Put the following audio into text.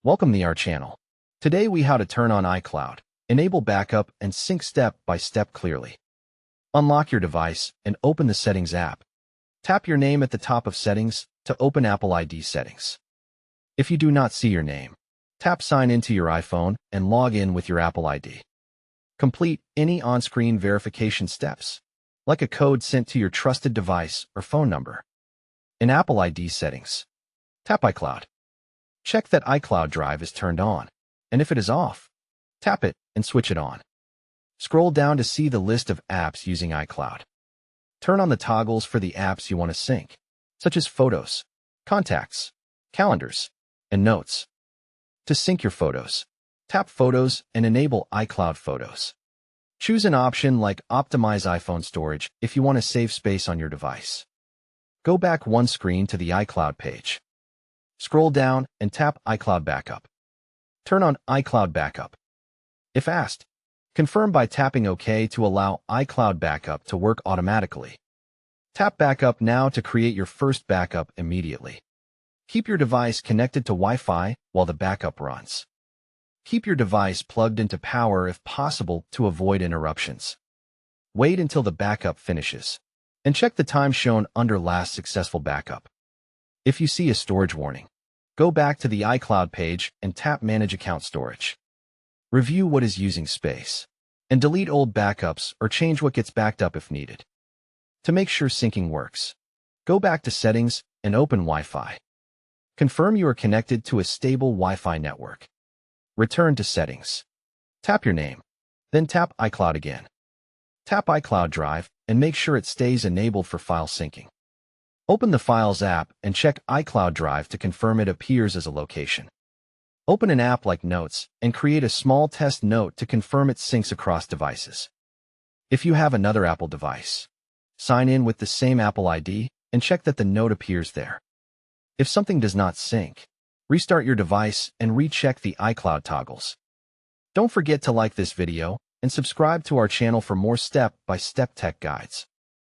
Welcome to our channel. Today we how to turn on iCloud, enable backup and sync step by step clearly. Unlock your device and open the Settings app. Tap your name at the top of Settings to open Apple ID settings. If you do not see your name, tap Sign into your iPhone and log in with your Apple ID. Complete any on-screen verification steps, like a code sent to your trusted device or phone number. In Apple ID settings, tap iCloud. Check that iCloud drive is turned on, and if it is off, tap it and switch it on. Scroll down to see the list of apps using iCloud. Turn on the toggles for the apps you want to sync, such as Photos, Contacts, Calendars, and Notes. To sync your photos, tap Photos and enable iCloud Photos. Choose an option like Optimize iPhone Storage if you want to save space on your device. Go back one screen to the iCloud page. Scroll down and tap iCloud Backup. Turn on iCloud Backup. If asked, confirm by tapping OK to allow iCloud Backup to work automatically. Tap Backup now to create your first backup immediately. Keep your device connected to Wi-Fi while the backup runs. Keep your device plugged into power if possible to avoid interruptions. Wait until the backup finishes, and check the time shown under last successful backup. If you see a storage warning, go back to the iCloud page and tap Manage Account Storage. Review what is using space, and delete old backups or change what gets backed up if needed. To make sure syncing works, go back to Settings and open Wi-Fi. Confirm you are connected to a stable Wi-Fi network. Return to Settings. Tap your name, then tap iCloud again. Tap iCloud Drive and make sure it stays enabled for file syncing. Open the Files app and check iCloud Drive to confirm it appears as a location. Open an app like Notes and create a small test note to confirm it syncs across devices. If you have another Apple device, sign in with the same Apple ID and check that the note appears there. If something does not sync, restart your device and recheck the iCloud toggles. Don't forget to like this video and subscribe to our channel for more step-by-step tech guides.